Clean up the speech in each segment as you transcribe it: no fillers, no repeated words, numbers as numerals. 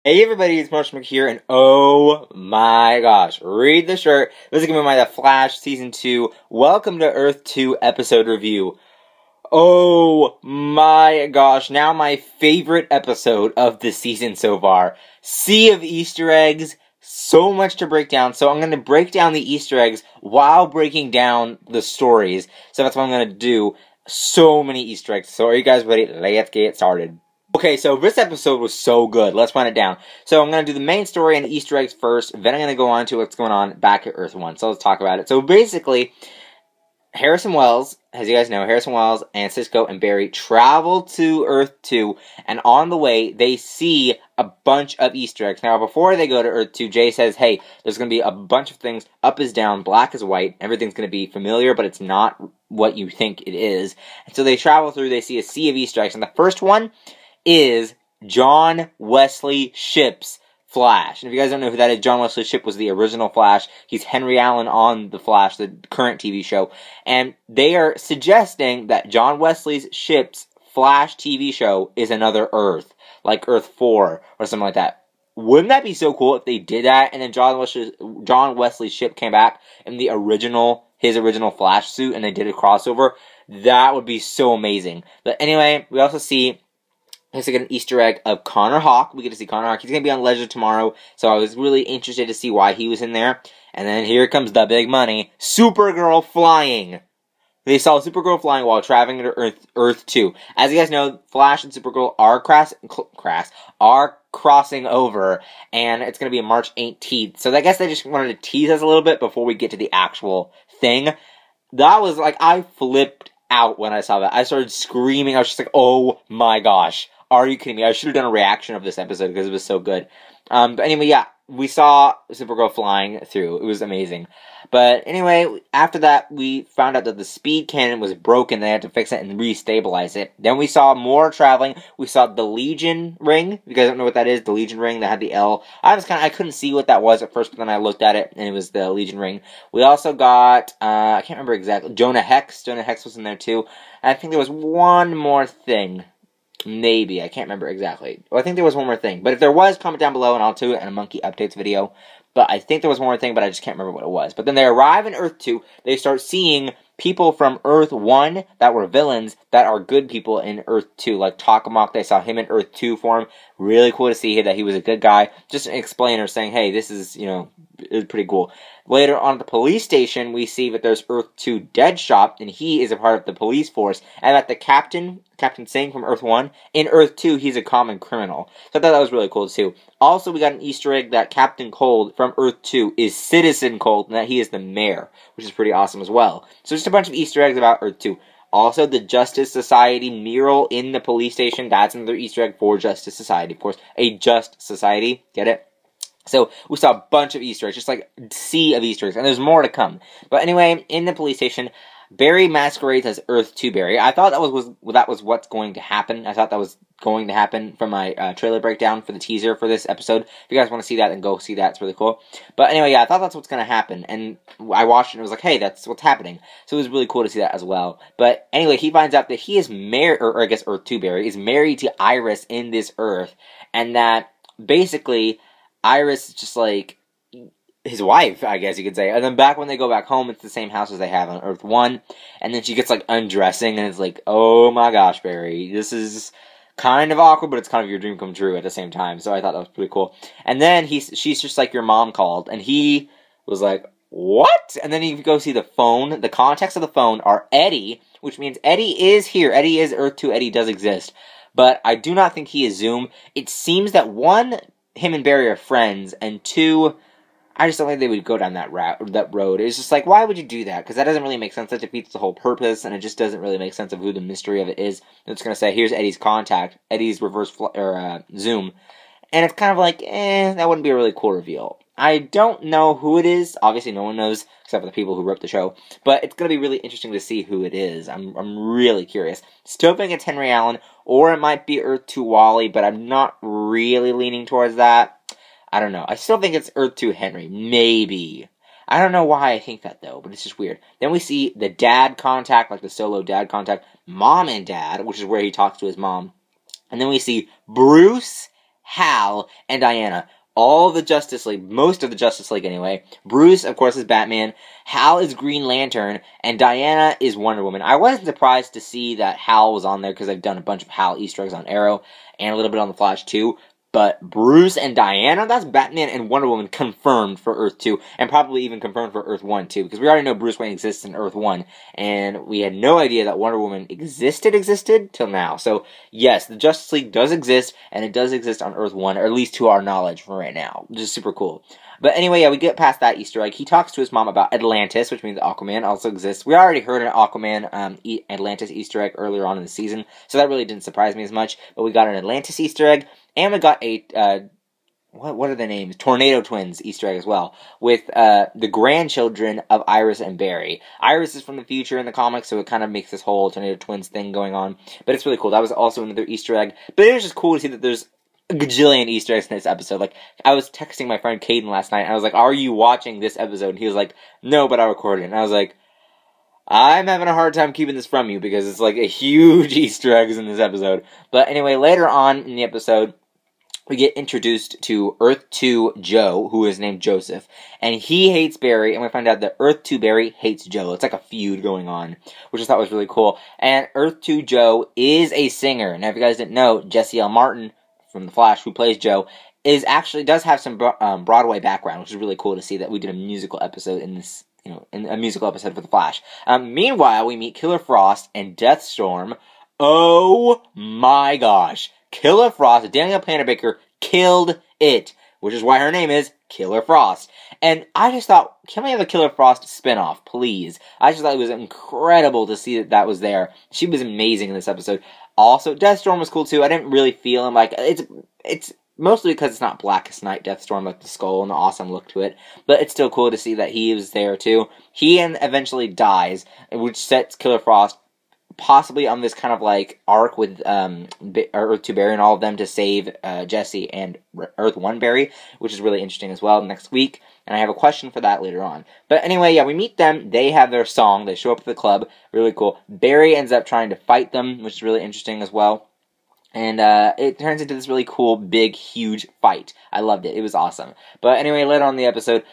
Hey everybody, it's Multiverse here, and oh my gosh, read the shirt. This is going to be my The Flash Season 2 Welcome to Earth 2 episode review. Oh my gosh, now my favorite episode of the season so far. Sea of Easter eggs, so much to break down, so I'm going to break down the Easter eggs while breaking down the stories. So that's what I'm going to do, so many Easter eggs. So are you guys ready? Let's get started. Okay, so this episode was so good. Let's run it down. So I'm going to do the main story and the Easter eggs first, then I'm going to go on to what's going on back at Earth 1. So let's talk about it. So basically, Harrison Wells, as you guys know, Harrison Wells and Cisco and Barry travel to Earth 2, and on the way, they see a bunch of Easter eggs. Now, before they go to Earth 2, Jay says, hey, there's going to be a bunch of things. Up is down, black is white. Everything's going to be familiar, but it's not what you think it is. And so they travel through, they see a sea of Easter eggs, and the first one is John Wesley Shipp's Flash. And if you guys don't know who that is, John Wesley Shipp was the original Flash. He's Henry Allen on The Flash, the current TV show. And they are suggesting that John Wesley Shipp's Flash TV show is another Earth, like Earth 4 or something like that. Wouldn't that be so cool if they did that, and then John Wesley Shipp came back in his original Flash suit, and they did a crossover? That would be so amazing. But anyway, we also see we get an Easter egg of Connor Hawke. We get to see Connor Hawke. He's going to be on Leisure tomorrow, so I was really interested to see why he was in there. And then here comes the big money. Supergirl flying. They saw Supergirl flying while traveling to Earth 2. As you guys know, Flash and Supergirl are crossing over, and it's going to be on March 18th. So I guess they just wanted to tease us a little bit before we get to the actual thing. That was like, I flipped out when I saw that. I started screaming. I was just like, oh my gosh. Are you kidding me? I should have done a reaction of this episode because it was so good. But anyway, yeah, we saw Supergirl flying through. It was amazing. But anyway, after that, we found out that the speed cannon was broken. They had to fix it and restabilize it. Then we saw more traveling. We saw the Legion ring. If you guys don't know what that is, the Legion ring that had the L. I couldn't see what that was at first, but then I looked at it, and it was the Legion ring. We also got, I can't remember exactly, Jonah Hex. Jonah Hex was in there too. I think there was one more thing. Maybe. I can't remember exactly. Well, I think there was one more thing. But if there was, comment down below and I'll do it in a Monkey Updates video. But I think there was one more thing, but I just can't remember what it was. But then they arrive in Earth 2. They start seeing people from Earth 1 that were villains that are good people in Earth 2. Like Takamok, they saw him in Earth 2 form. Really cool to see that he was a good guy. Just an explainer saying, hey, this is, it's pretty cool. Later on at the police station, we see that there's Earth 2 Deadshot, and he is a part of the police force. And that the Captain Singh from Earth 1, in Earth 2, he's a common criminal. So I thought that was really cool too. Also, we got an Easter egg that Captain Cold from Earth 2 is Citizen Cold, and that he is the mayor, which is pretty awesome as well. So just a bunch of Easter eggs about Earth 2. Also, the Justice Society mural in the police station, that's another Easter egg for Justice Society. Of course, a just society. Get it? So, we saw a bunch of Easter eggs, just like a sea of Easter eggs, and there's more to come. But anyway, in the police station, Barry masquerades as Earth 2 Barry. I thought that was what's going to happen. I thought that was going to happen from my trailer breakdown for the teaser for this episode. If you guys want to see that, then go see that. It's really cool. But anyway, yeah, I thought that's what's going to happen. And I watched it and it was like, hey, that's what's happening. So it was really cool to see that as well. But anyway, he finds out that he is married, or I guess Earth 2 Barry, is married to Iris in this Earth. And that basically Iris is just like his wife, I guess you could say. And then back when they go back home, it's the same house as they have on Earth 1. And then she gets like undressing and it's like, oh my gosh, Barry, this is kind of awkward, but it's kind of your dream come true at the same time. So I thought that was pretty cool. And then she's just like, your mom called. And he was like, what? And then you go see the phone. The contacts of the phone are Eddie, which means Eddie is here. Eddie is Earth 2. Eddie does exist. But I do not think he is Zoom. It seems that one, him and Barry are friends, and two, I just don't think they would go down that road. It's just like, why would you do that? Because that doesn't really make sense. That defeats the whole purpose, and it just doesn't really make sense of who the mystery of it is. It's going to say, here's Eddie's contact, Eddie's Zoom. And it's kind of like, that wouldn't be a really cool reveal. I don't know who it is. Obviously, no one knows, except for the people who wrote the show. But it's going to be really interesting to see who it is. I'm really curious. Still think it's Henry Allen, or it might be Earth 2 Wally, but I'm not really leaning towards that. I don't know. I still think it's Earth 2 Henry. Maybe. I don't know why I think that, though, but it's just weird. Then we see the dad contact, like the solo dad contact, mom and dad, which is where he talks to his mom. And then we see Bruce Hal, and Diana. All the Justice League, most of the Justice League anyway. Bruce, of course, is Batman. Hal is Green Lantern, and Diana is Wonder Woman. I wasn't surprised to see that Hal was on there because I've done a bunch of Hal Easter eggs on Arrow and a little bit on the Flash too. But Bruce and Diana, that's Batman and Wonder Woman confirmed for Earth 2, and probably even confirmed for Earth 1 too, because we already know Bruce Wayne exists in Earth 1, and we had no idea that Wonder Woman existed till now. So, yes, the Justice League does exist, and it does exist on Earth 1, or at least to our knowledge for right now, which is super cool. But anyway, yeah, we get past that Easter egg. He talks to his mom about Atlantis, which means Aquaman also exists. We already heard an Aquaman Atlantis Easter egg earlier on in the season, so that really didn't surprise me as much. But we got an Atlantis Easter egg, and we got a, what are the names? Tornado Twins Easter egg as well, with the grandchildren of Iris and Barry. Iris is from the future in the comics, so it kind of makes this whole Tornado Twins thing going on. But it's really cool. That was also another Easter egg. But it was just cool to see that there's a gajillion Easter eggs in this episode. Like, I was texting my friend Caden last night, and I was like, are you watching this episode? And he was like, no, but I recorded it. And I was like, I'm having a hard time keeping this from you, because it's like a huge Easter eggs in this episode. But anyway, later on in the episode, we get introduced to Earth 2 Joe, who is named Joseph, and he hates Barry, and we find out that Earth 2 Barry hates Joe. It's like a feud going on, which I thought was really cool. And Earth 2 Joe is a singer. Now, if you guys didn't know, Jesse L. Martin from The Flash, who plays Joe, does have some Broadway background, which is really cool to see that we did a musical episode in this, in a musical episode for The Flash. Meanwhile, we meet KillerFrost and Deathstorm. Oh my gosh. KillerFrost, Danielle Panabaker, killed it, which is why her name is KillerFrost. And I just thought, can we have a KillerFrost spinoff, please? I just thought it was incredible to see that was there. She was amazing in this episode. Also, Deathstorm was cool too. I didn't really feel him like it's mostly because it's not Blackest Night Deathstorm, like the skull and the awesome look to it. But it's still cool to see that he was there too. He eventually dies, which sets KillerFrost possibly on this kind of like arc with Earth 2 Barry and all of them to save Jesse and Earth 1 Barry, which is really interesting as well next week. And I have a question for that later on. But anyway, yeah, we meet them. They have their song. They show up at the club. Really cool. Barry ends up trying to fight them, which is really interesting as well. And it turns into this really cool, big, huge fight. I loved it. It was awesome. But anyway, later on in the episode,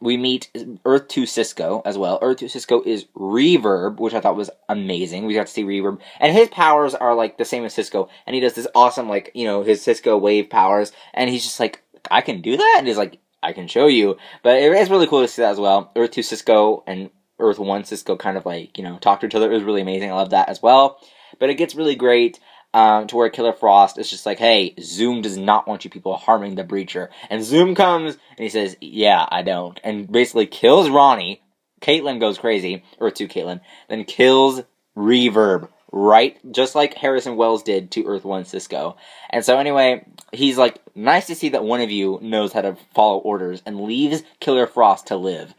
we meet Earth 2 Cisco as well. Earth 2 Cisco is Reverb, which I thought was amazing. We got to see Reverb. And his powers are like the same as Cisco. And he does this awesome, like, his Cisco wave powers. And he's just like, I can do that? And he's like, I can show you. But it's really cool to see that as well. Earth 2 Cisco and Earth 1 Cisco kind of like, talk to each other. It was really amazing. I love that as well. But it gets really great. To where KillerFrost is just like, hey, Zoom does not want you people harming the Breacher. And Zoom comes, and he says, yeah, I don't. And basically kills Ronnie. Caitlin goes crazy, or to Caitlin, then kills Reverb, right? Just like Harrison Wells did to Earth 1 Cisco. And so anyway, he's like, nice to see that one of you knows how to follow orders, and leaves KillerFrost to live.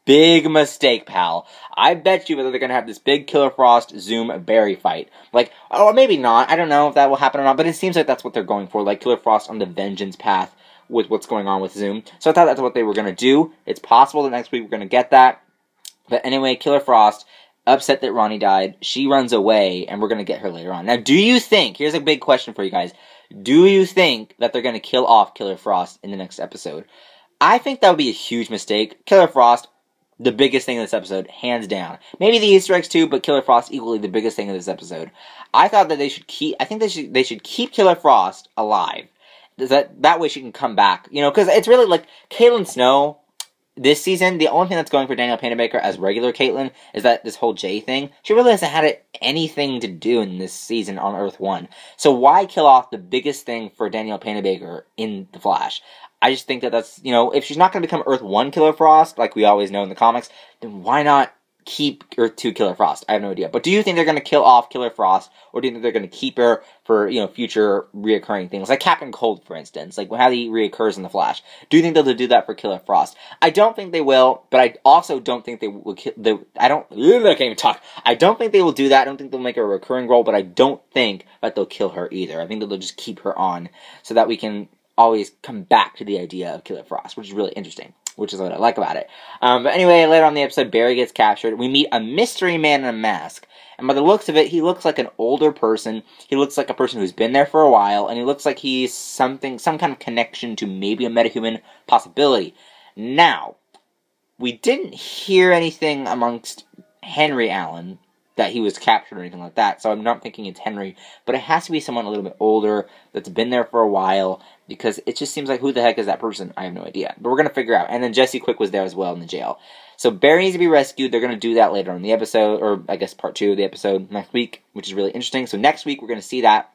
Big mistake, pal. I bet you that they're going to have this big KillerFrost Zoom Barry fight. Like, or maybe not. I don't know if that will happen or not, but it seems like that's what they're going for. Like, KillerFrost on the vengeance path with what's going on with Zoom. So I thought that's what they were going to do. It's possible that next week we're going to get that. But anyway, KillerFrost, upset that Ronnie died. She runs away, and we're going to get her later on. Now, do you think, here's a big question for you guys. Do you think that they're going to kill off KillerFrost in the next episode? I think that would be a huge mistake. KillerFrost, the biggest thing in this episode, hands down. Maybe the Easter eggs too, but KillerFrost equally the biggest thing in this episode. I thought that they should keep KillerFrost alive. That way she can come back. Because it's really like Caitlin Snow this season, the only thing that's going for Danielle Panabaker as regular Caitlin is that this whole Jay thing. She really hasn't had anything to do in this season on Earth 1. So why kill off the biggest thing for Danielle Panabaker in The Flash? I just think that that's, if she's not going to become Earth 1 KillerFrost, like we always know in the comics, then why not keep Earth 2 KillerFrost? I have no idea. But do you think they're going to kill off KillerFrost, or do you think they're going to keep her for, future reoccurring things? Like Captain Cold, for instance, like how he reoccurs in The Flash. Do you think they'll do that for KillerFrost? I don't think they will, but I also don't think they will I can't even talk. I don't think they will do that. I don't think they'll make her a recurring role, but I don't think that they'll kill her either. I think that they'll just keep her on so that we can always come back to the idea of KillerFrost, which is really interesting. which is what I like about it. But anyway, later on in the episode, Barry gets captured. We meet a mystery man in a mask. And by the looks of it, he looks like an older person. He looks like a person who's been there for a while. And he looks like he's some kind of connection to maybe a metahuman possibility. Now, we didn't hear anything amongst Henry Allen that he was captured or anything like that, so I'm not thinking it's Henry, but it has to be someone a little bit older that's been there for a while, because it just seems like, who the heck is that person? I have no idea, but we're going to figure out. And then Jesse Quick was there as well in the jail. So Barry needs to be rescued. They're going to do that later on in the episode, or I guess part 2 of the episode next week, which is really interesting. So next week we're going to see that.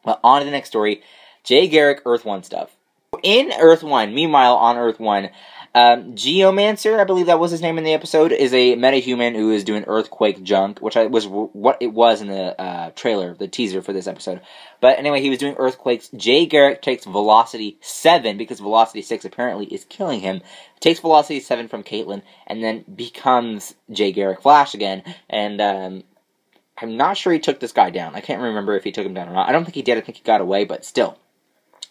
But on to the next story, Jay Garrick, Earth 1 stuff. In Earth 1, meanwhile, on Earth 1, Geomancer, I believe that was his name in the episode, is a metahuman who is doing earthquake junk, which was what it was in the trailer, the teaser for this episode. But anyway, he was doing earthquakes. Jay Garrick takes Velocity 7, because Velocity 6 apparently is killing him. Takes Velocity 7 from Caitlin, and then becomes Jay Garrick Flash again. And I'm not sure he took this guy down. I can't remember if he took him down or not. I don't think he did. I think he got away, but still.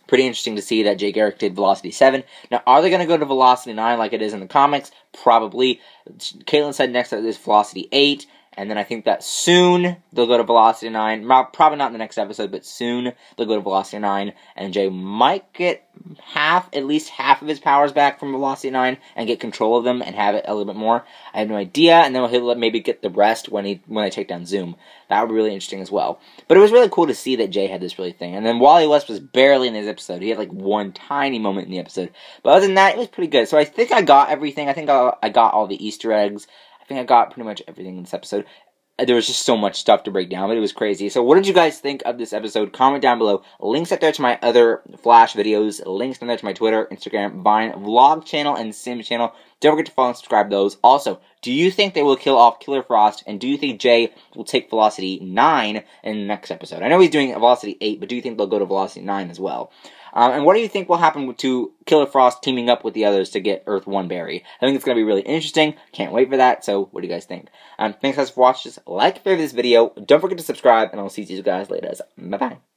Pretty interesting to see that Jay Garrick did Velocity 7. Now, are they going to go to Velocity 9 like it is in the comics? Probably. Caitlin said next is Velocity 8. And then I think that soon they'll go to Velocity 9. Probably not in the next episode, but soon they'll go to Velocity 9. And Jay might get at least half of his powers back from Velocity 9 and get control of them and have it a little bit more. I have no idea. And then he'll maybe get the rest when they take down Zoom. That would be really interesting as well. But it was really cool to see that Jay had this really thing. And then Wally West was barely in this episode. He had like one tiny moment in the episode. But other than that, it was pretty good. So I think I got everything. I think I got all the Easter eggs. I think I got pretty much everything in this episode. There was just so much stuff to break down, but it was crazy. So what did you guys think of this episode? Comment down below. Links up there to my other Flash videos. Links down there to my Twitter, Instagram, Vine, Vlog channel, and Sims channel. Don't forget to follow and subscribe to those. Also, do you think they will kill off KillerFrost? And do you think Jay will take Velocity 9 in the next episode? I know he's doing Velocity 8, but do you think they'll go to Velocity 9 as well? And what do you think will happen to KillerFrost teaming up with the others to get Earth 1 Barry? I think it's going to be really interesting. Can't wait for that. So, what do you guys think? Thanks guys for watching. Like and favorite this video. Don't forget to subscribe, and I'll see you guys later. Bye-bye.